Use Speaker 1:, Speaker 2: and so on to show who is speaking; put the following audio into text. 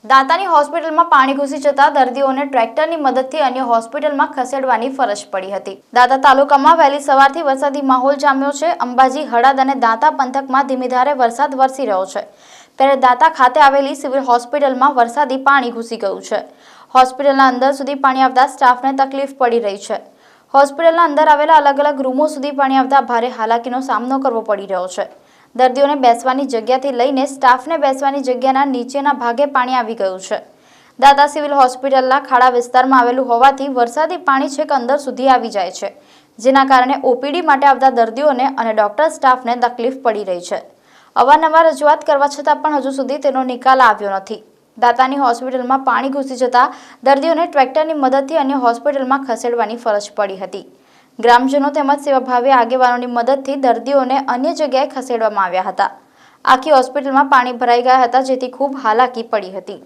Speaker 1: દાંતાની હોસ્પિટલમાં પાણી ઘૂસી જતા દર્દીઓને ટ્રેક્ટરની મદદથી અન્ય હોસ્પિટલમાં ખસેડવાની ફરજ પડી હતી। દાંતા તાલુકામાં વહેલી સવારથી વરસાદી માહોલ જામ્યો છે। અંબાજી, હળદ અને દાંતા પંથકમાં ધીમી ધારે વરસાદ વરસી રહ્યો છે, ત્યારે દાંતા ખાતે આવેલી સિવિલ હોસ્પિટલમાં વરસાદી પાણી ઘૂસી ગયું છે। હોસ્પિટલના અંદર સુધી પાણી આવતા સ્ટાફને તકલીફ પડી રહી છે। હોસ્પિટલના અંદર આવેલા અલગ અલગ રૂમો સુધી પાણી આવતા ભારે હાલાકીનો સામનો કરવો પડી રહ્યો છે। દર્દીઓને બેસવાની જગ્યાથી લઈને સ્ટાફને બેસવાની જગ્યાના નીચેના ભાગે પાણી આવી ગયું છે। દાંતા સિવિલ હોસ્પિટલના ખાડા વિસ્તારમાં આવેલું હોવાથી વરસાદી પાણી છેક અંદર સુધી આવી જાય છે, જેના કારણે ઓપીડી માટે આવતા દર્દીઓને અને ડોક્ટર સ્ટાફને તકલીફ પડી રહી છે। અવારનવાર રજૂઆત કરવા છતાં પણ હજુ સુધી તેનો નિકાલ આવ્યો નથી। દાંતાની હોસ્પિટલમાં પાણી ઘૂસી જતા દર્દીઓને ટ્રેક્ટરની મદદથી અન્ય હોસ્પિટલમાં ખસેડવાની ફરજ પડી હતી। ગ્રામજનો તેમજ સેવાભાવી આગેવાનોની મદદથી દર્દીઓને અન્ય જગ્યાએ ખસેડવામાં આવ્યા હતા। આખી હોસ્પિટલમાં પાણી ભરાઈ ગયા હતા, જેથી ખૂબ હાલાકી પડી હતી।